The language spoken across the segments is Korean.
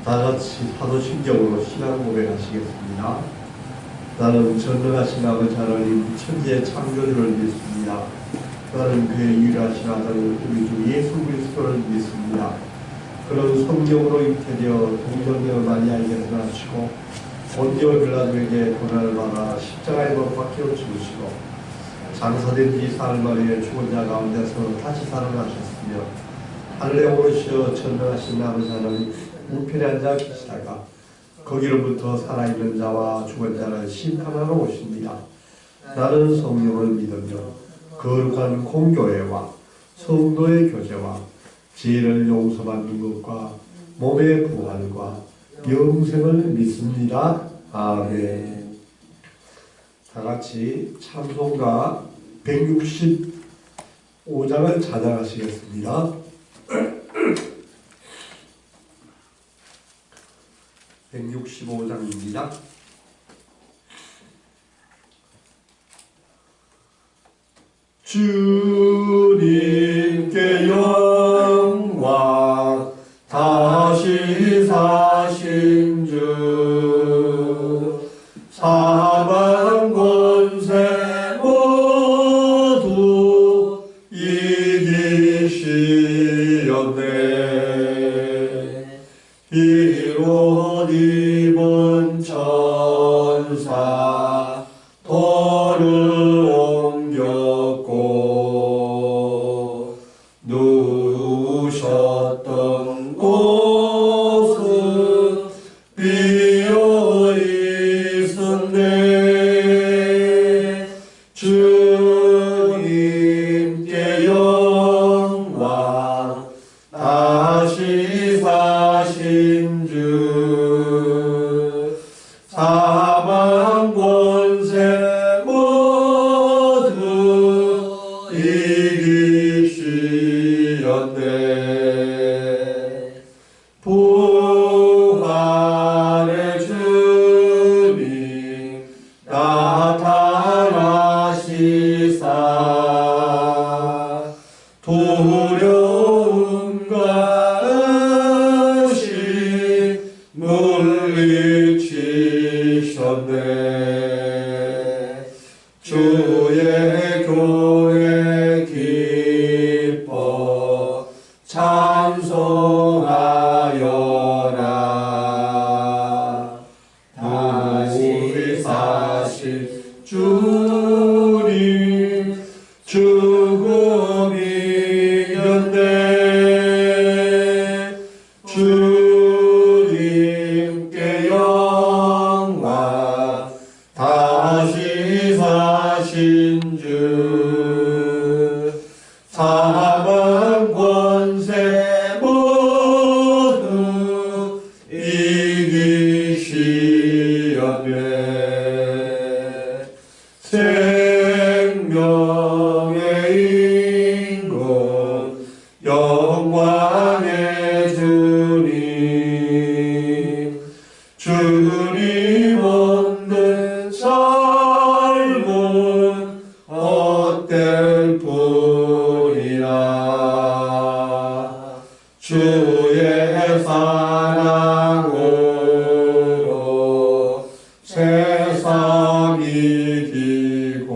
다 같이 파도심경으로 신앙 고백하시겠습니다. 나는 전능하신 아버지 하나님 천지의 창조주를 믿습니다. 나는 그의 유일하신 아들 우리 주 예수 그리스도를 믿습니다. 그런 성령으로 잉태되어 동정녀 마리아에게서 나시고 본디오 빌라도에게 고난을 받아 십자가에 못 박혀 죽으시고 장사된 지 사흘 만에 죽은 자 가운데서 다시 살아나셨으며 하늘에 오르시어 전능하신 아버지 하나님 우편에 앉아 계시다가 거기로부터 살아있는 자와 죽은 자를 심판하러 오십니다. 나는 성령을 믿으며 거룩한 공교회와 성도의 교제와 죄를 용서받는 것과 몸의 부활과 영생을 믿습니다. 아멘. 다같이 찬송가 165장을 찬양하시겠습니다. 165장입니다. 주님께 영광 다시 사신 주 사방 권세 모두 이기시었네. 이로 입은 천사 돌을 옮겼고 누우셨던 곳은 비어 있었네. 주님께 영광 다시 사신 주 사방 권세 모두 이기시었네. 부활의 주님 나타나시사 두려움과 의심 물리치셨네. 주의 교회 기뻐 찬송하여라. 다시 사신 주님 죽음 이겼네. 주님께 영광 다시 사신 주 사방 권세 모두 이기시었네. 생명의 인군 영광의 주님 주님 없는 삶은 헛될 뿐이라. 주의 사랑으로 세상 이기고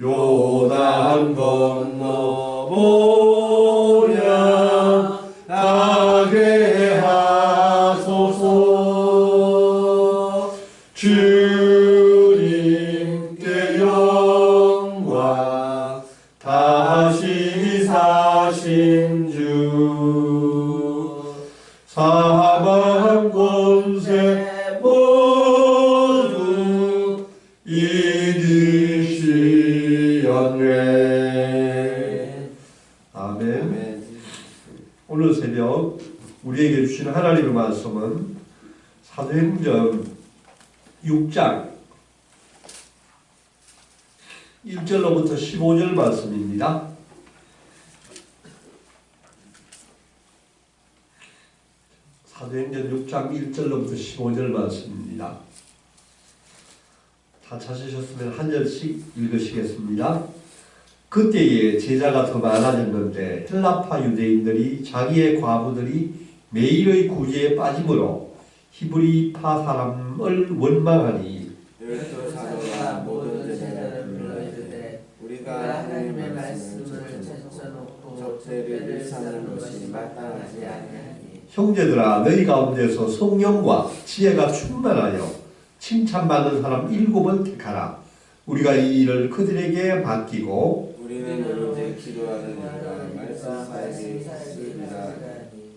요단 건너 보냐 나게 하소서. 주님께 영광 다시 사신 주 사방 권세 모두 이기시었네. 아멘. 오늘 새벽 우리에게 주신 하나님의 말씀은 사도행전 6장 1절로부터 15절 말씀입니다. 사도행전 6장 1절로부터 15절 말씀입니다. 다 찾으셨으면 한 절씩 읽으시겠습니다. 그때에 제자가 더 많아졌는데 헬라파 유대인들이 자기의 과부들이 매일의 구제에 빠짐으로 히브리파 사람을 원망하니 열두 사도가 모든 제자를 불러 이르되 우리가 하나님의 말씀을 제쳐놓고 적대를 일삼는 것이 마땅하지 아니하니 형제들아 너희 가운데서 성령과 지혜가 충만하여 칭찬받는 사람 7을 택하라. 우리가 이 일을 그들에게 맡기고 우리는 오직 기도하는 이가 말씀사에게 있으리라.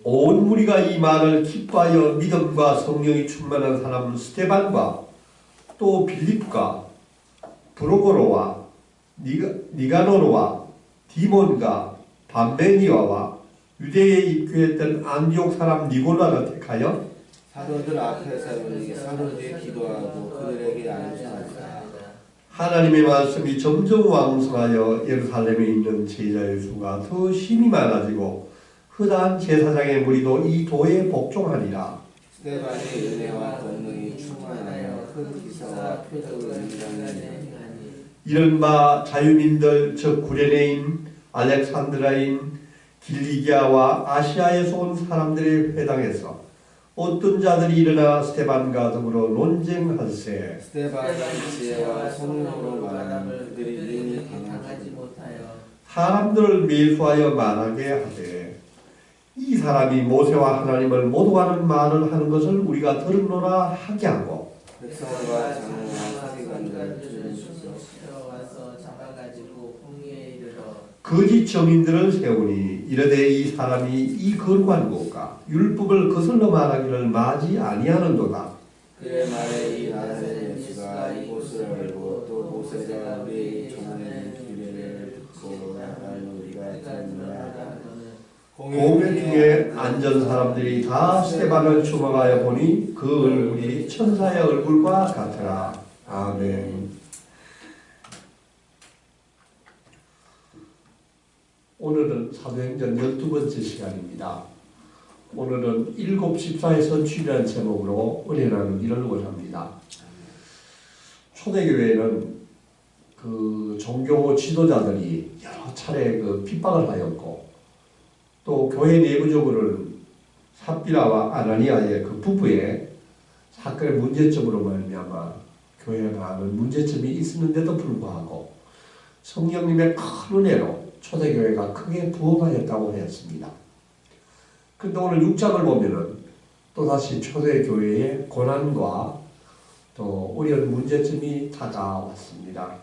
온 무리가 이 말을 기뻐하여 믿음과 성령이 충만한 사람 스데반과 또 빌립과 브로고로와 니가노로와 디몬과 밤메니아와 유대에 입교했던 안디옥 사람 니골라를 택하여 사도들 앞에 세우니 사도들이 기도하고 그들에게 안수하니라. 하나님의 말씀이 점점 왕성하여 예루살렘에 있는 제자의 수가 더 심히 많아지고 흔한 제사장의 무리도 이 도에 복종하니라. 스데반의 은혜와 권능이 충만하여 큰 기사와 표적을 일어나니 이른바 자유민들 즉 구레네인, 알렉산드라인, 길리기아와 아시아에서 온 사람들의 회당에서 어떤 자들이 일어나 스데반과 더불어 논쟁할세. 스데반의 지혜와 성령으로 말하는 그들이 능히 강하지 못하여 사람들을 매수하여 말하게 하되 이 사람이 모세와 하나님을 모독하는 말을 하는 것을 우리가 들었노라 하게 하고 백성과 장로와 서기관들을 와서 잡아가지고 공의에 이르러 거짓 정인들을 세우니 이르되 이 사람이 이 거룩한 곳과 율법을 거슬러 말하기를 마지 아니하는도다. 그의 말에 이 나사렛 예수가 이곳을 알고 또 모세가 우리에게 전하는 규례를 듣고 나가는 우리가 들었노라. 공회 중에 앉은 사람들이 다 스데반을 추모하여 보니 그 얼굴이 천사의 얼굴과 같으라. 아멘. 오늘은 사도행전 12번째 시간입니다. 오늘은 7집사에 선취라는 제목으로 은혜 나누기를 원합니다. 초대교회는 그 종교 지도자들이 여러 차례 그 핍박을 하였고 또 교회 내부적으로는 삽비라와 아나니아의 그 부부의 사건의 문제점으로 말미암아 교회가 많은 문제점이 있었는데도 불구하고 성령님의 큰 은혜로 초대교회가 크게 부흥하였다고 하였습니다. 그런데 오늘 6장을 보면은 또다시 초대교회의 고난과 또 어려운 문제점이 다가왔습니다.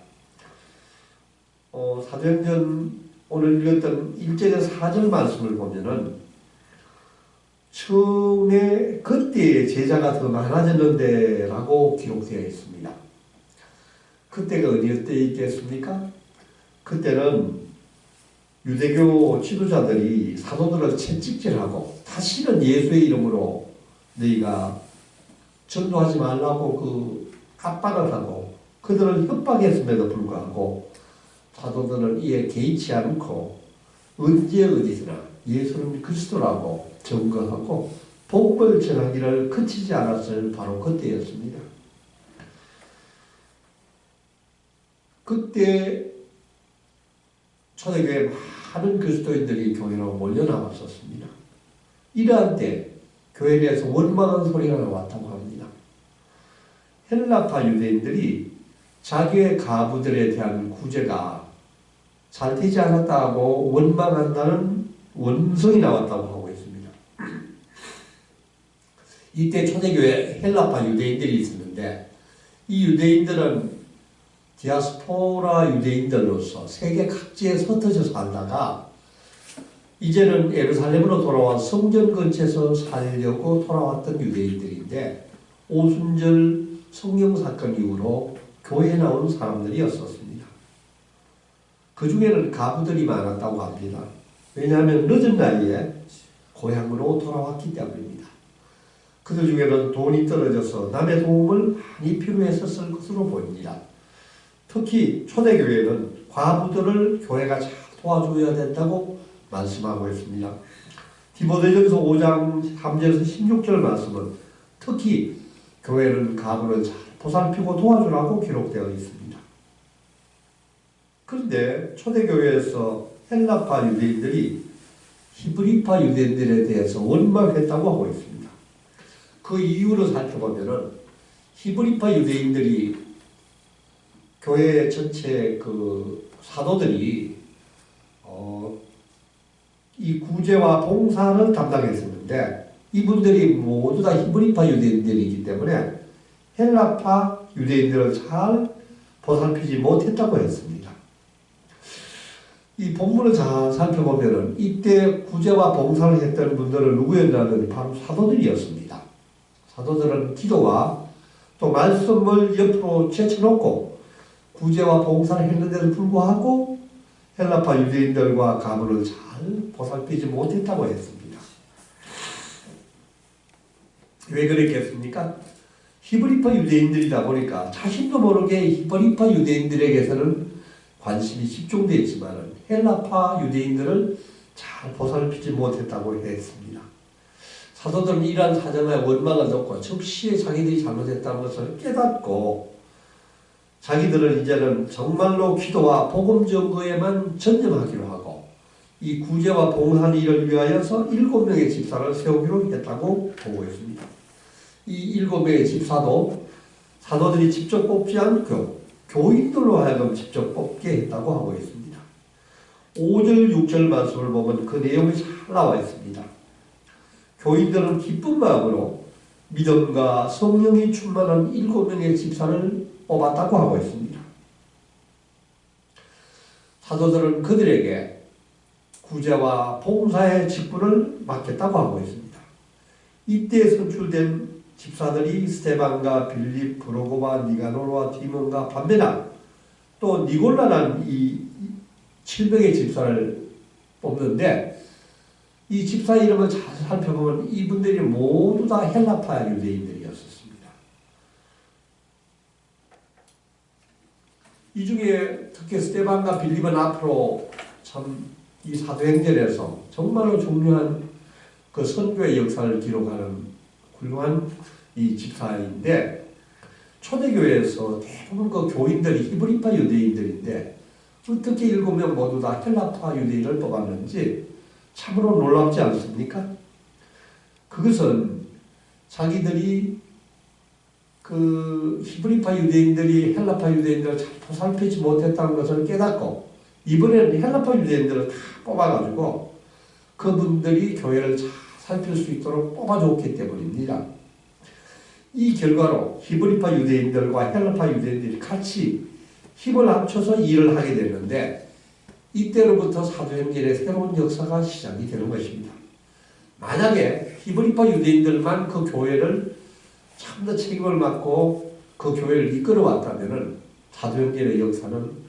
사도행전 오늘 읽었던 1절에서 4절 말씀을 보면은 처음에 그때의 제자가 더 많아졌는데 라고 기록되어 있습니다. 그때가 어디 때 있겠습니까? 그때는 유대교 지도자들이 사도들을 채찍질하고 다시는 예수의 이름으로 너희가 전도하지 말라고 그 압박을 하고 그들을 협박했음에도 불구하고 사도들은 이에 개의치 않고 언제 어디서나 예수는 그리스도라고 증거하고 복음을 전하기를 그치지 않았을 바로 그때였습니다. 그때 초대교회 많은 그리스도인들이 교회로 몰려 나왔었습니다. 이러한 때 교회에 대해서 원망한 소리가 나왔다고 합니다. 헬라파 유대인들이 자기의 가부들에 대한 구제가 잘 되지 않았다고 원망한다는 원성이 나왔다고 하고 있습니다. 이때 초대교회 헬라파 유대인들이 있었는데 이 유대인들은 디아스포라 유대인들로서 세계 각지에 흩어져 살다가 이제는 예루살렘으로 돌아와 성전 근처에서 살려고 돌아왔던 유대인들인데 오순절 성령 사건 이후로 교회에 나온 사람들이었었습니다. 그 중에는 가부들이 많았다고 합니다. 왜냐하면 늦은 나이에 고향으로 돌아왔기 때문입니다. 그들 중에는 돈이 떨어져서 남의 도움을 많이 필요했었을 것으로 보입니다. 특히 초대교회는 과부들을 교회가 잘 도와줘야 된다고 말씀하고 있습니다. 디모데전서 5장 3절에서 16절 말씀은 특히 교회는 가부를 잘 보살피고 도와주라고 기록되어 있습니다. 그런데 초대교회에서 헬라파 유대인들이 히브리파 유대인들에 대해서 원망했다고 하고 있습니다. 그 이유로 살펴보면은 히브리파 유대인들이 교회 전체 그 사도들이 이 구제와 봉사를 담당했었는데 이분들이 모두 다 히브리파 유대인들이기 때문에 헬라파 유대인들을 잘 보살피지 못했다고 했습니다. 이 본문을 잘 살펴보면은 이때 구제와 봉사를 했던 분들은 누구였냐면 바로 사도들이었습니다. 사도들은 기도와 또 말씀을 옆으로 제쳐놓고 구제와 봉사를 했는데도 불구하고 헬라파 유대인들과 가문을 잘 보살피지 못했다고 했습니다. 왜 그랬겠습니까? 히브리파 유대인들이다 보니까 자신도 모르게 히브리파 유대인들에게서는 관심이 집중되어 있지만 헬라파 유대인들을 잘 보살피지 못했다고 했습니다. 사도들은 이러한 사정의 원망을 듣고 즉시에 자기들이 잘못했다는 것을 깨닫고 자기들은 이제는 정말로 기도와 복음 전거에만 전념하기로 하고 이 구제와 봉사한 일을 위하여서 7명의 집사를 세우기로 했다고 보고 있습니다. 이 7명의 집사도 사도들이 직접 뽑지 않고 교인들로 하여금 직접 뽑게 했다고 하고 있습니다. 5절, 6절 말씀을 보면 그 내용이 잘 나와 있습니다. 교인들은 기쁜 마음으로 믿음과 성령이 충만한 7명의 집사를 뽑았다고 하고 있습니다. 사도들은 그들에게 구제와 봉사의 직분을 맡겼다고 하고 있습니다. 이때 선출된 집사들이 스데반과 빌립, 브로고와 니가노르와 디몬과 밤메나 또 니골라라는 이 7명의 집사를 뽑는데 이 집사 이름을 잘 살펴보면 이분들이 모두 다 헬라파 유대인들이었습니다. 이 중에 특히 스데반과 빌립은 앞으로 참 이 사도행전에서 정말로 중요한 그 선교의 역사를 기록하는 훌륭한 이 집사인데 초대교회에서 대부분 그 교인들이 히브리파 유대인들인데 어떻게 7명 모두 다 헬라파 유대인을 뽑았는지 참으로 놀랍지 않습니까? 그것은 자기들이 그 히브리파 유대인들이 헬라파 유대인들을 잘 보살피지 못했다는 것을 깨닫고 이번에는 헬라파 유대인들을 다 뽑아가지고 그분들이 교회를 잘 살필 수 있도록 뽑아줬기 때문입니다. 이 결과로 히브리파 유대인들과 헬라파 유대인들이 같이 힘을 합쳐서 일을 하게 되는데 이때로부터 사도행전의 새로운 역사가 시작이 되는 것입니다. 만약에 히브리파 유대인들만 그 교회를 참 더 책임을 맡고 그 교회를 이끌어왔다면 사도행전의 역사는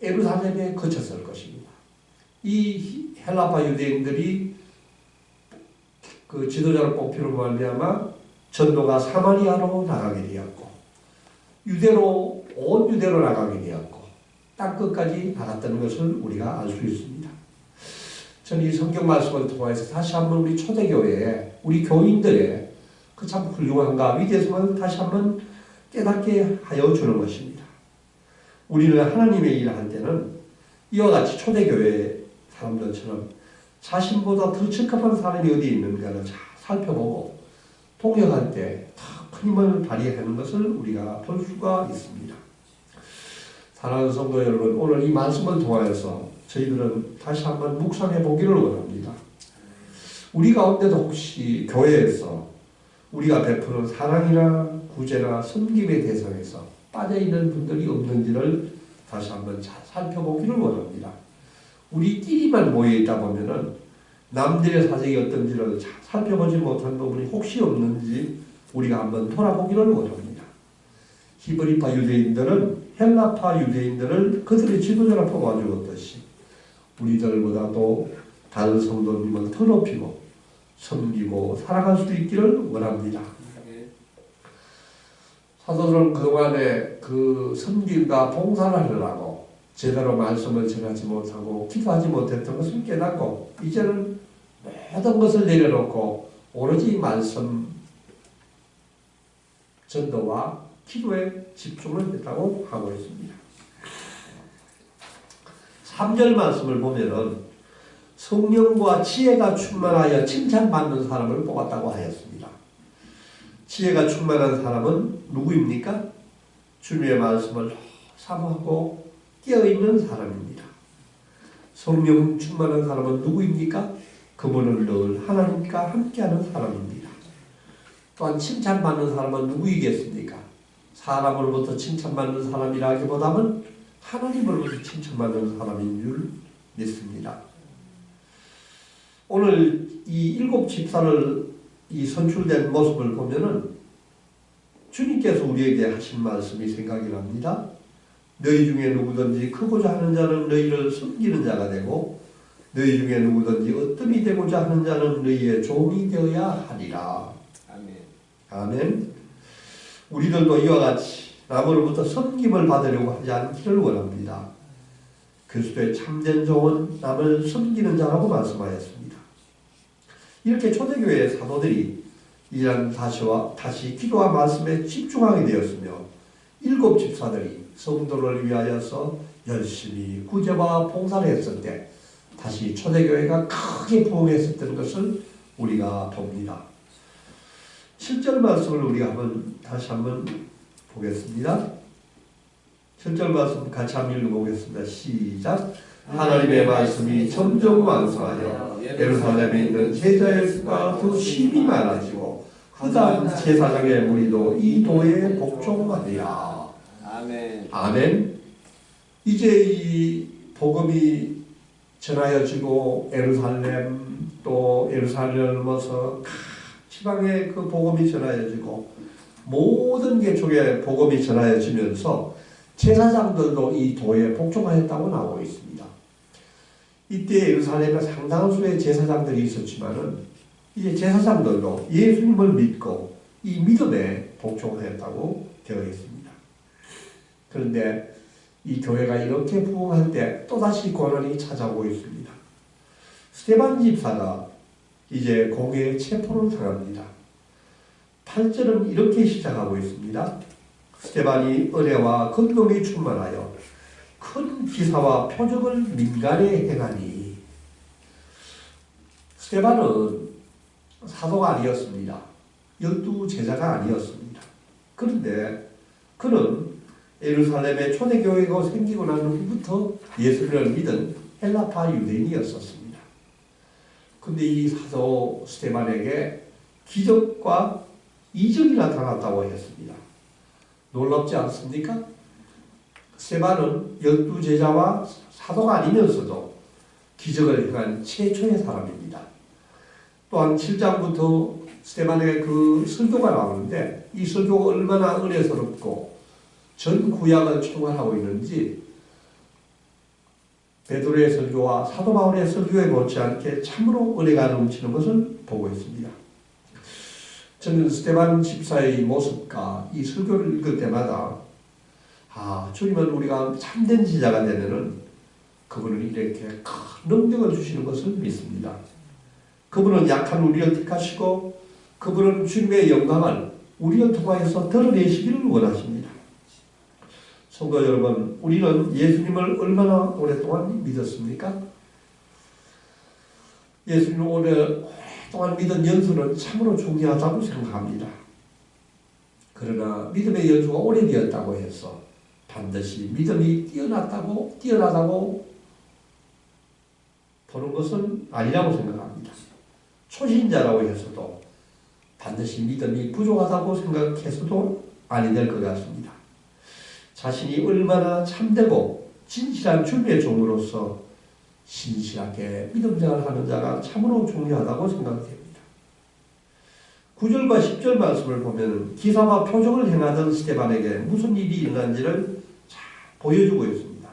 예루살렘에 그쳤을 것입니다. 이 헬라파 유대인들이 그 지도자를 뽑히로 말미암아 전도가 사마리아로 나가게 되었고 유대로 온 유대로 나가게 되었고 땅끝까지 나갔다는 것을 우리가 알 수 있습니다. 저는 이 성경 말씀을 통해서 다시 한번 우리 초대교회에 우리 교인들의 그 참 훌륭함과 위대성을 다시 한번 깨닫게 하여 주는 것입니다. 우리는 하나님의 일을 할 때는 이와 같이 초대교회 사람들처럼 자신보다 더 적합한 사람이 어디 있는가를 잘 살펴보고 동역할 때 더 큰 힘을 발휘하는 것을 우리가 볼 수가 있습니다. 사랑하는 성도 여러분, 오늘 이 말씀을 통하여서 저희들은 다시 한번 묵상해 보기를 원합니다. 우리 가운데도 혹시 교회에서 우리가 베푸는 사랑이나 구제나 섬김의 대상에서 빠져있는 분들이 없는지를 다시 한번 잘 살펴보기를 원합니다. 우리끼리만 모여있다 보면은 남들의 사정이 어떤지를 잘 살펴보지 못한 부분이 혹시 없는지 우리가 한번 돌아보기를 원합니다. 히브리파 유대인들은 헬라파 유대인들을 그들의 지도자로 뽑아주었듯이 우리들보다도 다른 성도님을 더 높이고 섬기고 살아갈 수 있기를 원합니다. 사도들은 그동안에 그 섬김과 봉사를 하려고 제대로 말씀을 전하지 못하고 기도하지 못했던 것을 깨닫고 이제는 모든 것을 내려놓고 오로지 말씀 전도와 기도에 집중을 했다고 하고 있습니다. 3절 말씀을 보면은 성령과 지혜가 충만하여 칭찬받는 사람을 뽑았다고 하였습니다. 지혜가 충만한 사람은 누구입니까? 주님의 말씀을 사모하고 깨어있는 사람입니다. 성령 충만한 사람은 누구입니까? 그분은 늘 하나님과 함께하는 사람입니다. 또한 칭찬받는 사람은 누구이겠습니까? 사람으로부터 칭찬받는 사람이라기보다는 하나님으로부터 칭찬받는 사람인 줄 믿습니다. 오늘 이 7 집사를 이 선출된 모습을 보면은 주님께서 우리에게 하신 말씀이 생각이 납니다. 너희 중에 누구든지 크고자 하는 자는 너희를 섬기는 자가 되고 너희 중에 누구든지 어뜸이 되고자 하는 자는 너희의 종이 되어야 하리라. 아멘. 아멘. 우리들도 이와 같이 남으로부터 섬김을 받으려고 하지 않기를 원합니다. 그리스도의 참된 종은 남을 섬기는 자라고 말씀하였습니다. 이렇게 초대교회의 사도들이 이런 다시 기도와 말씀에 집중하게 되었으며 7 집사들이 성도를 위하여서 열심히 구제와 봉사를 했을 때 다시 초대교회가 크게 부흥했었던 것을 우리가 봅니다. 7절 말씀을 우리가 다시 한번 보겠습니다. 7절 말씀 같이 한번 읽어보겠습니다. 시작. 하나님의 말씀이 점점 완성하여 예루살렘에 있는 제자의 수가 더 심히 많아지고 흑암 제사장의 무리도 이 도에 복종하리라. 아멘. 아멘. 이제 이 복음이 전하여지고 또 예루살렘을 넘어서 지방에 그 복음이 전하여지고 모든 개족에 복음이 전하여지면서 제사장들도 이 도에 복종하였다고 나오고 있습니다. 이때 예루살렘에 상당한 수의 제사장들이 있었지만은 이제 제사장들도 예수님을 믿고 이 믿음에 복종하였다고 되어 있습니다. 그런데 이 교회가 이렇게 부흥할 때 또다시 고난이 찾아오고 있습니다. 스데반 집사가 이제 공회의 체포를 당합니다. 8절은 이렇게 시작하고 있습니다. 스데반이 은혜와 긍휼이 충만하여 큰 기사와 표적을 민간에 행하니. 스데반은 사도가 아니었습니다. 12 제자가 아니었습니다. 그런데 그는 예루살렘의 초대교회가 생기고 난 후부터 예수를 믿은 헬라파 유대인이었었습니다. 근데 이 사도 스데반에게 기적과 이적이 나타났다고 했습니다. 놀랍지 않습니까? 스데반은 12 제자와 사도가 아니면서도 기적을 행한 최초의 사람입니다. 또한 7장부터 스데반의 그 설교가 나오는데 이 설교가 얼마나 은혜스럽고 전 구약을 총괄하고 있는지 베드로의 설교와 사도 바울의 설교에 못지않게 참으로 은혜가 넘치는 것을 보고 있습니다. 저는 스데반 집사의 모습과 이 설교를 읽을 때마다 주님은 우리가 참된 지자가 되면은 그분은 이렇게 큰 능력을 주시는 것을 믿습니다. 그분은 약한 우리를 택하시고 그분은 주님의 영광을 우리를 통하여서 드러내시기를 원하십니다. 성도 여러분, 우리는 예수님을 얼마나 오랫동안 믿었습니까? 예수님을 오랫동안 믿은 연수는 참으로 중요하다고 생각합니다. 그러나 믿음의 연수가 오래되었다고 해서 반드시 믿음이 뛰어나다고 보는 것은 아니라고 생각합니다. 초신자라고 해서도 반드시 믿음이 부족하다고 생각해서도 아니 될 것 같습니다. 자신이 얼마나 참되고 진실한 주님의 종으로서 신실하게 믿음 생활하는 자가 참으로 중요하다고 생각됩니다. 9절과 10절 말씀을 보면 기사와 표적을 행하던 스데반에게 무슨 일이 일어난지를 잘 보여주고 있습니다.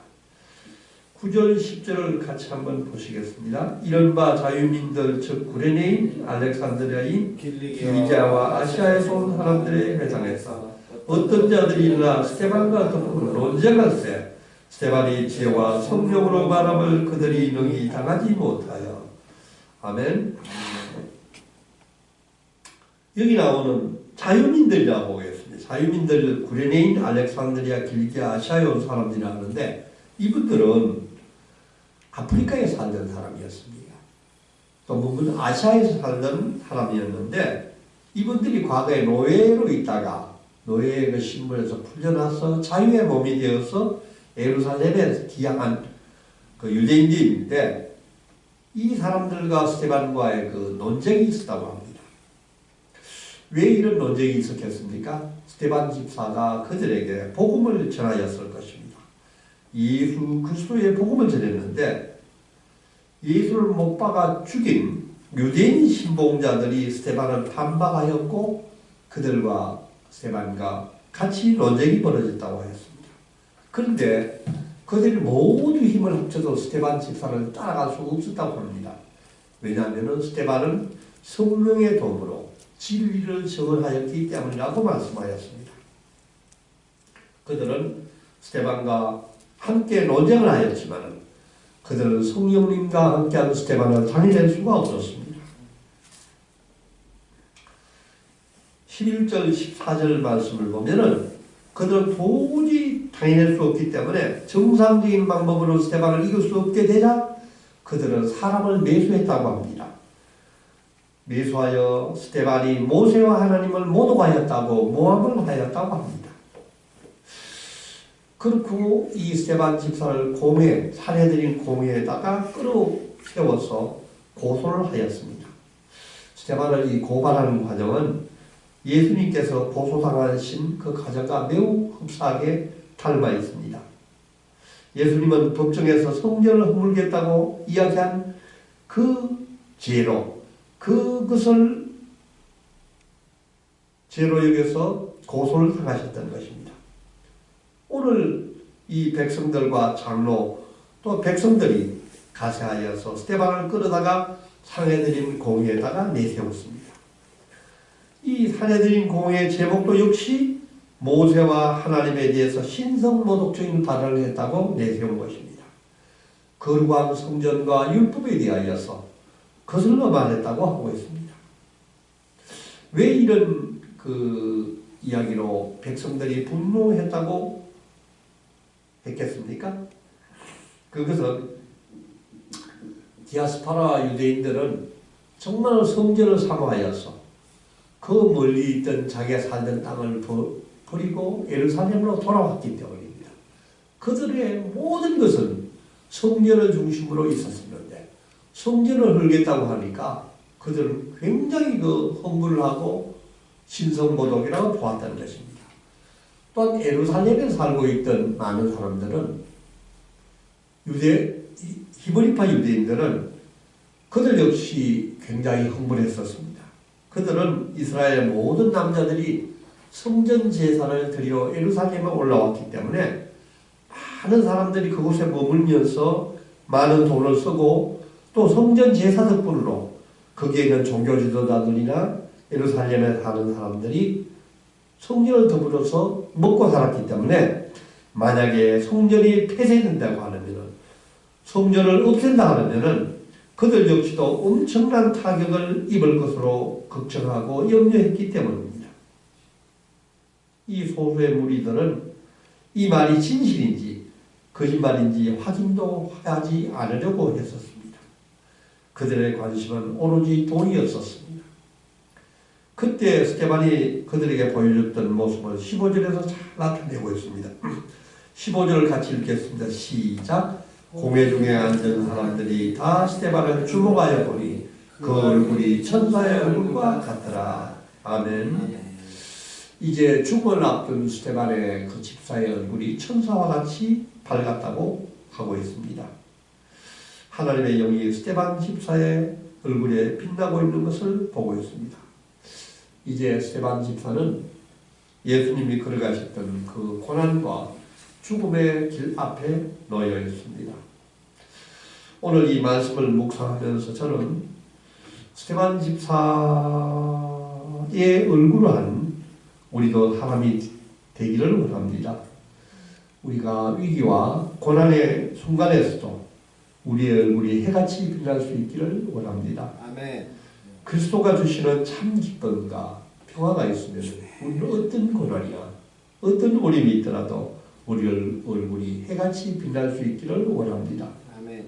9절 10절을 같이 한번 보시겠습니다. 이른바 자유민들 즉 구레네인, 알렉산드리아인, 길리기아와 아시아에서 온 사람들의 회당에서 어떤 자들이 일어나 스데반과 더불어 논쟁할세 스데반이 지혜와 성령으로 말함을 그들이 능히 당하지 못하여. 아멘. 여기 나오는 자유민들이라고 보겠습니다. 자유민들 구레네인, 알렉산드리아, 길리기아, 아시아에 온 사람들이라 하는데 이분들은 아프리카에 살던 사람이었습니다. 도무은 아시아에서 살던 사람이었는데 이분들이 과거에 노예로 있다가 노예의 그 신분에서 풀려나서 자유의 몸이 되어서 예루살렘에 기양한 그 유대인들인데 이 사람들과 스테반과의 그 논쟁이 있었다고 합니다. 왜 이런 논쟁이 있었겠습니까? 스테반 집사가 그들에게 복음을 전하였을 것입니다. 예수 그리스도의 복음을 전했는데 예수를 못 박아 죽인 유대인 신봉자들이 스테반을 반박하였고 그들과 스테반과 같이 논쟁이 벌어졌다고 했습니다. 그런데 그들이 모두 힘을 합쳐도 스테반 집사를 따라갈 수 없었다고 합니다. 왜냐하면 스테반은 성령의 도움으로 진리를 증언하였기 때문이라고 말씀하였습니다. 그들은 스테반과 함께 논쟁을 하였지만 그들은 성령님과 함께하는 스테반을 당해낼 수가 없었습니다. 11절 14절 말씀을 보면은 그들은 도저히 당해낼 수 없기 때문에 정상적인 방법으로 스테반을 이길 수 없게 되자 그들은 사람을 매수했다고 합니다. 매수하여 스테반이 모세와 하나님을 모독하였다고 모함을 하였다고 합니다. 그렇고 이 스테반 집사를 공회, 살해드린 공회에다가 끌어세워서 고소를 하였습니다. 스테반을 이 고발하는 과정은 예수님께서 고소당하신 그 과정과 매우 흡사하게 닮아 있습니다. 예수님은 법정에서 성전을 허물겠다고 이야기한 그 죄로 그것을 죄로 여겨서 고소를 당하셨던 것입니다. 오늘 이 백성들과 장로 또 백성들이 가세하여서 스테반을 끌어다가 상해드린 공회에다가 내세웠습니다. 이 상해드린 공회의 제목도 역시 모세와 하나님에 대해서 신성모독적인 발언을 했다고 내세운 것입니다. 거룩한 성전과 율법에 대하여서 거슬러 말했다고 하고 있습니다. 왜 이런 그 이야기로 백성들이 분노했다고 했겠습니까? 그것은 디아스파라 유대인들은 정말 성전을 사모하여서 그 멀리 있던 자기가 살던 땅을 버리고 예루살렘으로 돌아왔기 때문입니다. 그들의 모든 것은 성전을 중심으로 있었는데 성전을 헐겠다고 하니까 그들은 굉장히 그 흥분을 하고 신성모독이라고 보았다는 것입니다. 또한 예루살렘에 살고 있던 많은 사람들은 히브리파 유대인들은 그들 역시 굉장히 흥분했었습니다. 그들은 이스라엘 모든 남자들이 성전 제사를 드리러 예루살렘에 올라왔기 때문에 많은 사람들이 그곳에 머물면서 많은 돈을 쓰고 또 성전 제사 덕분으로 거기에 있는 종교 지도자들이나 예루살렘에 사는 사람들이 성전을 더불어서 먹고 살았기 때문에 만약에 성전이 폐쇄된다고 하면 성전을 없앤다 하면 그들 역시도 엄청난 타격을 입을 것으로 걱정하고 염려했기 때문입니다. 이 소수의 무리들은 이 말이 진실인지 거짓말인지 확인도 하지 않으려고 했었습니다. 그들의 관심은 오로지 돈이었었습니다. 그때 스테반이 그들에게 보여줬던 모습을 15절에서 잘 나타내고 있습니다. 15절을 같이 읽겠습니다. 시작. 공회 중에 앉은 사람들이 다 스테반을 주목하여 보니 그 얼굴이 천사의 얼굴과 같더라. 아멘. 이제 죽음을 앞둔 스테반의 그 집사의 얼굴이 천사와 같이 밝았다고 하고 있습니다. 하나님의 영이 스테반 집사의 얼굴에 빛나고 있는 것을 보고 있습니다. 이제 스테반 집사는 예수님이 걸어가셨던 그 고난과 죽음의 길 앞에 놓여 있습니다. 오늘 이 말씀을 묵상하면서 저는 스테반 집사의 얼굴을 한 우리도 사람이 되기를 원합니다. 우리가 위기와 고난의 순간에서도 우리의 얼굴이 해같이 빛날 수 있기를 원합니다. 아멘. 그리스도가 주시는 참 기쁨과 평화가 있으면 우리는 어떤 고난이나 어떤 어려움이 있더라도 우리 얼굴이 해같이 빛날 수 있기를 원합니다. 아멘.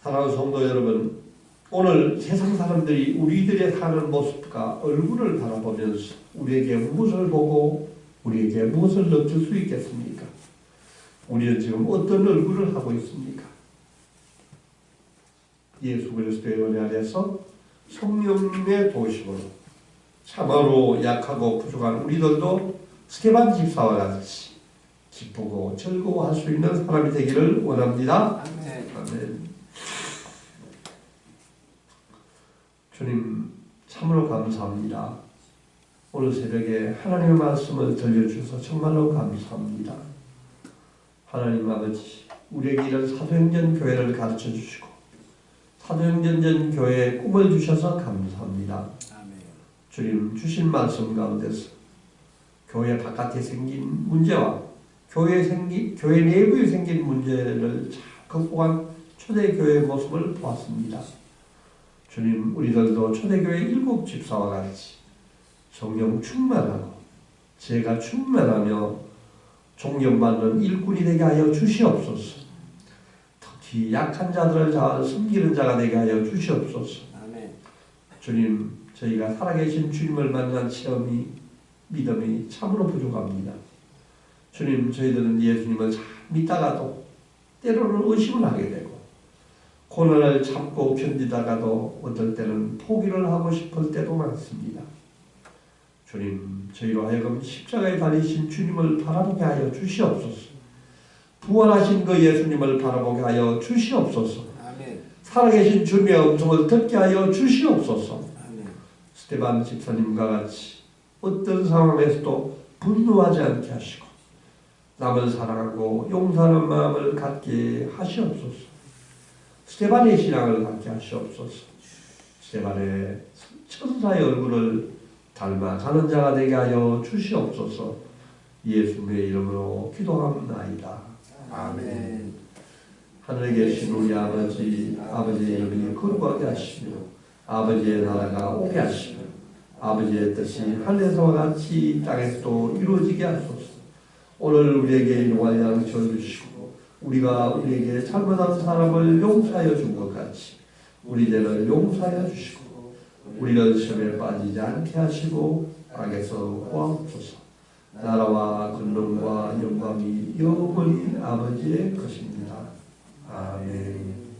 사랑하는 성도 여러분, 오늘 세상 사람들이 우리들의 사는 모습과 얼굴을 바라보면서 우리에게 무엇을 보고 우리에게 무엇을 느낄 수 있겠습니까? 우리는 지금 어떤 얼굴을 하고 있습니까? 예수 그리스도의 은혜 안에서 성령님의 도심으로 참으로 약하고 부족한 우리들도 스테반 집사와 같이 기쁘고 즐거워할 수 있는 사람이 되기를 원합니다. 아멘. 주님 참으로 감사합니다. 오늘 새벽에 하나님의 말씀을 들려주셔서 정말로 감사합니다. 하나님 아버지, 우리에게 이런 사도행전 교회를 가르쳐 주시고 사도행전 교회에 꿈을 주셔서 감사합니다. 주님 주신 말씀 가운데서 교회 바깥에 생긴 문제와 교회 내부에 생긴 문제를 잘 극복한 초대교회의 모습을 보았습니다. 주님, 우리들도 초대교회 7 집사와 같이 성령 충만하고 제가 충만하며 존경받는 일꾼이 되게 하여 주시옵소서. 특히 약한 자들을 잘 섬기는 자가 되게 하여 주시옵소서. 아멘. 주님, 저희가 살아계신 주님을 만난 체험이 믿음이 참으로 부족합니다. 주님, 저희들은 예수님을 잘 믿다가도 때로는 의심을 하게 되고 고난을 참고 견디다가도 어떨 때는 포기를 하고 싶을 때도 많습니다. 주님, 저희로 하여금 십자가에 달리신 주님을 바라보게 하여 주시옵소서. 부활하신 그 예수님을 바라보게 하여 주시옵소서. 아멘. 살아계신 주님의 음성을 듣게 하여 주시옵소서. 아멘. 스테반 집사님과 같이 어떤 상황에서도 분노하지 않게 하시고 남을 사랑하고 용서하는 마음을 갖게 하시옵소서. 스테반의 신앙을 갖게 하시옵소서. 스테반의 천사의 얼굴을 닮아가는 자가 되게 하여 주시옵소서. 예수님의 이름으로 기도합나이다. 아멘. 하늘에 계신 우리 아버지, 아버지의 이름이 거룩하게 하시며 아버지의 나라가 오게 하시며 아버지의 뜻이 하늘에서와 같이 땅에서도 이루어지게 하소서. 오늘 우리에게 일용할 양식을 주시고 우리가 우리에게 잘못한 사람을 용서하여 준 것 같이 우리들을 용서하여 주시고 우리를 시험에 빠지지 않게 하시고 악에서 구하옵소서. 나라와 권능과 영광이 영원히 아버지의 것입니다. 아멘.